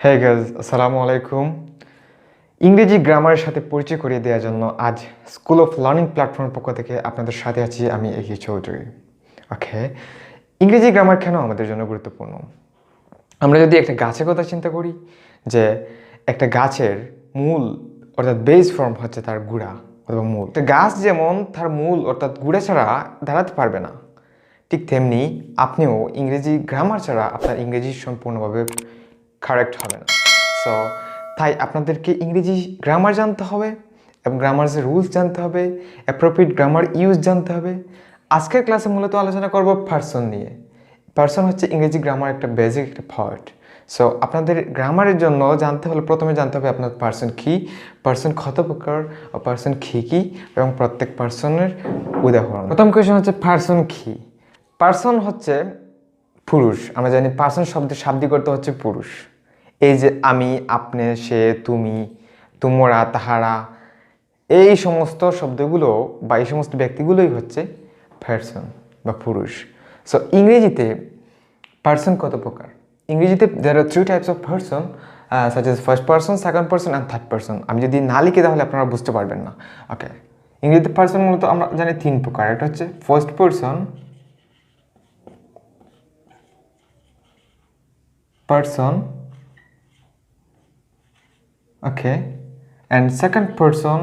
Hey guys, আসসালামু আলাইকুম। ইংরেজি গ্রামারের সাথে পরিচয় করিয়ে দেওয়ার জন্য আজ স্কুল অফ লার্নিং প্ল্যাটফর্মের পক্ষ থেকে আপনাদের সাথে আছি আমি একি চৌধুরী। ওকে, ইংরেজি গ্রামার কেন আমাদের জন্য গুরুত্বপূর্ণ? আমরা যদি একটা গাছের কথা চিন্তা করি, যে একটা গাছের মূল অর্থাৎ বেস ফর্ম হচ্ছে তার গুঁড়া অথবা মূল। একটা গাছ যেমন তার মূল অর্থাৎ গুঁড়া ছাড়া দাঁড়াতে পারবে না, ঠিক তেমনি আপনিও ইংরেজি গ্রামার ছাড়া আপনার ইংরেজি সম্পূর্ণভাবে কারেক্ট হবে না। সো তাই আপনাদেরকে ইংরেজি গ্রামার জানতে হবে এবং গ্রামার্সের রুলস জানতে হবে, অ্যাপ্রোপ্রিয়েট গ্রামার ইউজ জানতে হবে। আজকের ক্লাসে মূলত আলোচনা করব পার্সন নিয়ে। পার্সন হচ্ছে ইংরেজি গ্রামার একটা বেসিক একটা পার্ট। সো আপনাদের গ্রামারের জন্য জানতে হলে প্রথমে জানতে হবে আপনার পার্সন কী, পার্সন কত প্রকার, ও পার্সন কী এবং প্রত্যেক পার্সনের উদাহরণ। প্রথম কোয়েশ্চন হচ্ছে পার্সন কী। পার্সন হচ্ছে পুরুষ। আমরা জানি পার্সন শব্দের শাব্দিক অর্থ হচ্ছে পুরুষ। এই যে আমি, আপনি, সে, তুমি, তোমরা, তাহারা, এই সমস্ত শব্দগুলো বা এই সমস্ত ব্যক্তিগুলোই হচ্ছে পার্সন বা পুরুষ। সো ইংরেজিতে পার্সন কত প্রকার? ইংরেজিতে there are three types of person, such as first person, second person and third person. আমি যদি না লিখি তাহলে আপনারা বুঝতে পারবেন না। ওকে, ইংরেজিতে পার্সন মূলত আমরা জানি তিন প্রকার। এটা হচ্ছে first person, okay, and second person,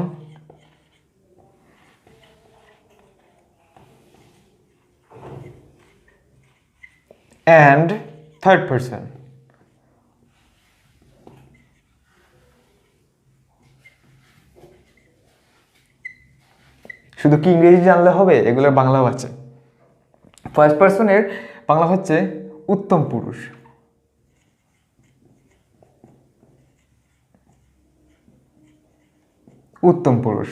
and third person. শুধু কি ইংরেজি জানলে হবে? এগুলোর বাংলাও আছে। ফার্স্ট পার্সনের বাংলা হচ্ছে উত্তম পুরুষ, উত্তম পুরুষ,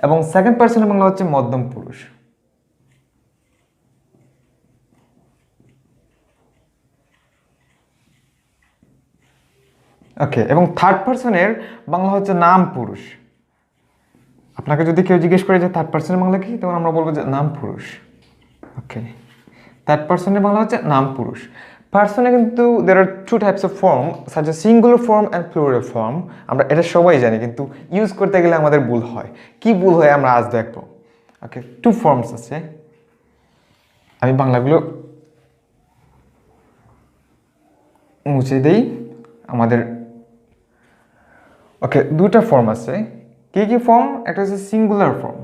এবং সেকেন্ড পার্সনের বাংলা হচ্ছে মধ্যম পুরুষ। ওকে, এবং থার্ড পার্সনের বাংলা হচ্ছে নাম পুরুষ। আপনাকে যদি কেউ জিজ্ঞেস করে যে থার্ড পার্সনের বাংলা কি, তখন আমরা বলবো যে নাম পুরুষ। ওকে, থার্ড পার্সনের বাংলা হচ্ছে নাম পুরুষ। পার্সনে কিন্তু there are two types of form, such as singular form and plural form. আমরা এটা সবাই জানি, কিন্তু ইউজ করতে গেলে আমাদের ভুল হয়। কি ভুল হয় আমরা আজ দেখবো। ওকে, টু ফর্মস আছে। আমি বাংলাগুলো মুছে দেই আমাদের। ওকে, দুটা ফর্ম আছে। কি কি ফর্ম? একটা হচ্ছে সিঙ্গুলার ফর্ম,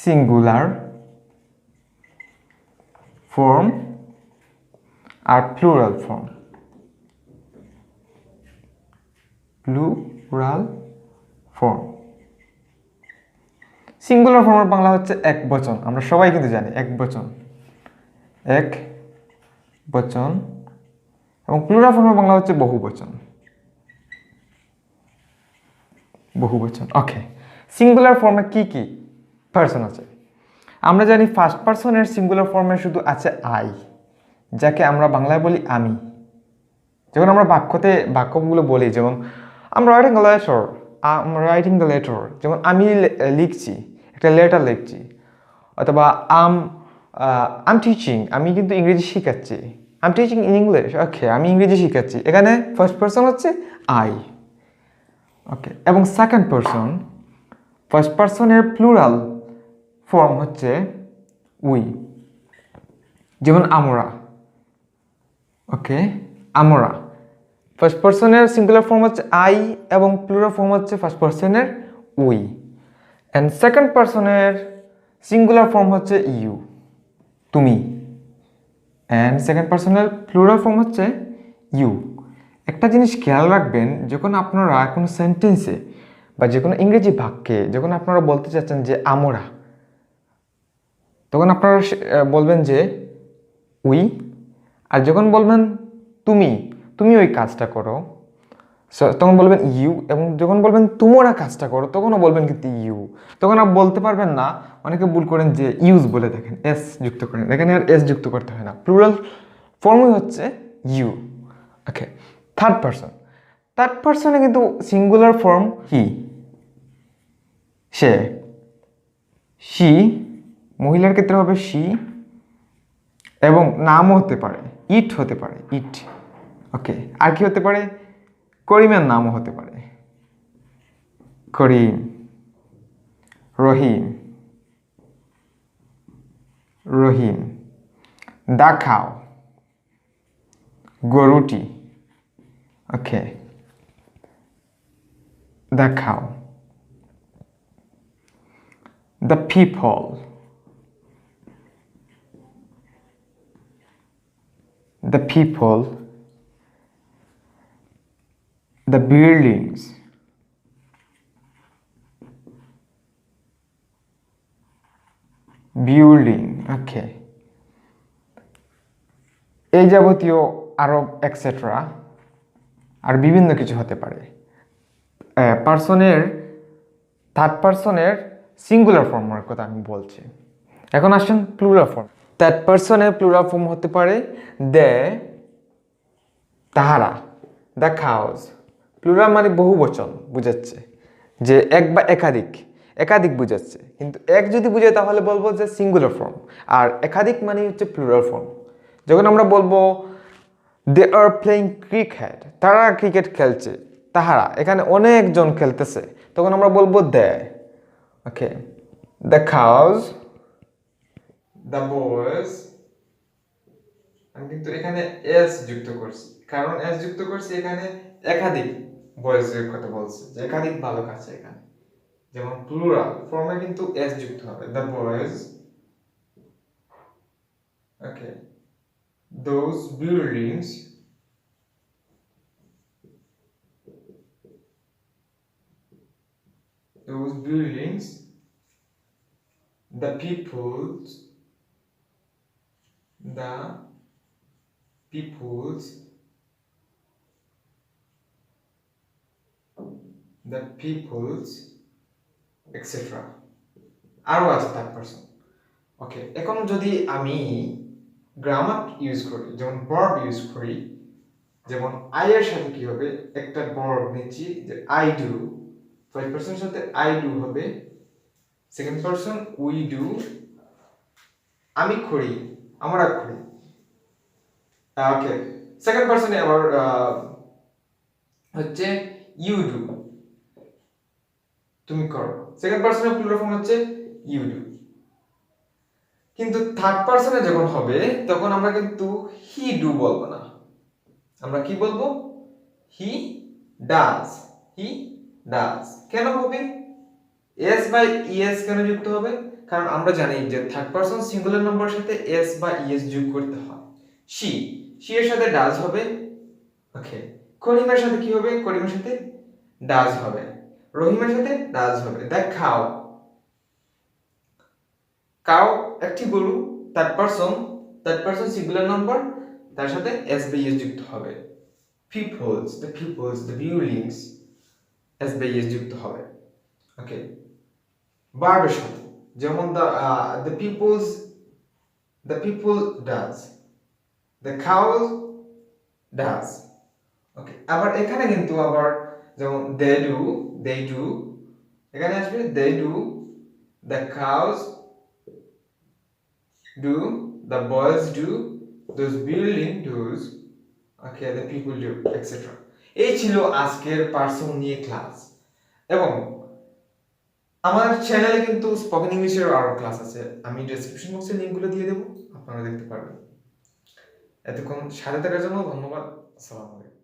সিঙ্গুলার ফর্ম, আর plural form, plural form. Singular ফর্মের বাংলা হচ্ছে এক বচন। আমরা সবাই কিন্তু জানি এক বচন, এক বচন। এবং প্লুরাল ফর্মের বাংলা হচ্ছে বহু বচন, বহু বচন। ওকে, সিঙ্গুলার ফর্মে কি কি পার্সন আছে? আমরা জানি ফার্স্ট পার্সনের সিঙ্গুলার ফর্মে শুধু আছে আই, যাকে আমরা বাংলায় বলি আমি। যখন আমরা বাক্যগুলো বলি, যেমন I'm writing the letter, I'm writing the letter, যেমন আমি লিখছি, একটা লেটার লিখছি। অথবা আম টিচিং, আমি কিন্তু ইংরেজি শিখাচ্ছি, আম টিচিং ইন ইংলিশ। ওকে, আমি ইংরেজি শিখাচ্ছি। এখানে ফার্স্ট পার্সন হচ্ছে আই। ওকে, এবং সেকেন্ড পার্সন, ফার্স্ট পার্সনের প্লুরাল ফর্ম হচ্ছে উই, যেমন আমরা। ওকে, আমরা। ফার্স্ট পার্সনের সিঙ্গুলার ফর্ম হচ্ছে আই এবং প্লুরাল ফর্ম হচ্ছে ফার্স্ট পার্সনের উই। অ্যান্ড সেকেন্ড পার্সনের সিঙ্গুলার ফর্ম হচ্ছে ইউ, তুমি। অ্যান্ড সেকেন্ড পার্সনের প্লুরাল ফর্ম হচ্ছে ইউ। একটা জিনিস খেয়াল রাখবেন, যখন আপনারা কোনো সেন্টেন্সে বা যে কোনো ইংরেজি বাক্যে যখন আপনারা বলতে চাচ্ছেন যে আমরা, তখন আপনারা বলবেন যে উই। আর যখন বলবেন তুমি, তুমি ওই কাজটা করো, তখন বলবেন ইউ। এবং যখন বলবেন তোমরা কাজটা করো, তখনও বলবেন কিন্তু ইউ। তখন আর বলতে পারবেন না। অনেকে ভুল করেন যে ইউজ বলে দেখেন, এস যুক্ত করেন। এখানে আর এস যুক্ত করতে হয় না, প্লুরাল ফর্মই হচ্ছে ইউ। Okay, third person. থার্ড পার্সনে কিন্তু সিঙ্গুলার ফর্ম কি? সে, শি। মহিলার ক্ষেত্রে হবে শি, এবং নামও হতে পারে, ইট হতে পারে, ইট। ওকে, আর কি হতে পারে? করিমের নামও হতে পারে, করিম, রহিম, রহিম। দেখাও, গরুটি। ওকে, দেখাও। The people, the people, the buildings, building, okay, এই যাবতীয় আরো এক্সেট্রা আর বিভিন্ন কিছু হতে পারে। পার্সনের, থার্ড পার্সনের সিঙ্গুলার ফর্মের কথা আমি বলছি। এখন আসেন প্লুরাল ফর্ম। থার্ড পার্সনের প্লুরাল ফর্ম হতে পারে দে, তাহারা, দ্য খাউস। প্লুরাল মানে বহু বচন বুঝাচ্ছে, যে এক বা একাধিক, একাধিক বুঝাচ্ছে। কিন্তু এক যদি বুঝায় তাহলে বলবো যে সিঙ্গুলার ফর্ম, আর একাধিক মানে হচ্ছে প্লুরাল ফর্ম। যখন আমরা বলবো দে আর প্লেইং ক্রিকেট, তারা ক্রিকেট খেলছে, তাহারা এখানে অনেকজন খেলতেছে, তখন আমরা বলবো দে। ওকে, দ্য খাউস, দ্য বয়েজ। আমি কিন্তু এখানে এস যুক্ত করছি, কারণ এস যুক্ত করছি এখানে একাধিক বয়েজের কথা বলছে, যে একাধিক বালক আছে এখানে, যেমন প্লুরাল ফর্মে কিন্তু এস যুক্ত হবে, the boys. Okay, those buildings, those buildings, the peoples, the peoples, the peoples, etc. আরো আছে থার্ড পারসন। ওকে, এখন যদি আমি গ্রামার ইউজ করি, যেমন ভার্ব ইউজ করি, যেমন আই এর সাথে কি হবে, একটা ভার্ব নিচ্ছি যে আই ডু, ফার্স্ট পারসনের সাথে আই ডু হবে, সেকেন্ড পারসন উই ডু, আমি করি, আমরা করি। ওকে, সেকেন্ড পারসনে আবার হচ্ছে ইউ ডু, তুমি করো। সেকেন্ড পারসনের প্লুরাল ফর্ম হচ্ছে ইউ ডু। কিন্তু থার্ড পারসনে যখন হবে তখন আমরা কিন্তু হি ডু বলবো না, আমরা কি বলবো? He does, he does. কেন হবে? এস বা ইএস কেন যুক্ত হবে? কারণ আমরা জানি যে থার্ড পারসন সিঙ্গুলার নাম্বারের সাথে এস বা ইএস যোগ করতে হয়। শি, শি এর সাথে ডাজ হবে। ওকে, করিমের সাথে কি হবে? করিমের সাথে ডাজ হবে। রহিমের সাথে ডাজ হবে। দেখাও, কাউ একটি গরু, থার্ড পারসন সিঙ্গুলার নাম্বার, তার সাথে এস বা ইএস যুক্ত হবে। পিপলস, দ্য বিল্ডিংস, এস বা ইএস যুক্ত হবে। ওকে, ভার্বের সাথে, যেমন the people does, the cows does. Okay, আবার এখানে কিন্তু আবার যেমন দে ডু, এখানে আসবে they do, the cows do, the boys do, those building does, okay, the people do, etcetera. এই ছিল আজকের পার্সন নিয়ে ক্লাস। এবং আমার চ্যানেলে কিন্তু স্পোকেন ইংলিশের আরো ক্লাস আছে, আমি ডেসক্রিপশন বক্সে লিংকগুলো দিয়ে দেবো, আপনারা দেখতে পারবেন। এতক্ষণ সাথে থাকার জন্য ধন্যবাদ। আসসালামু আলাইকুম।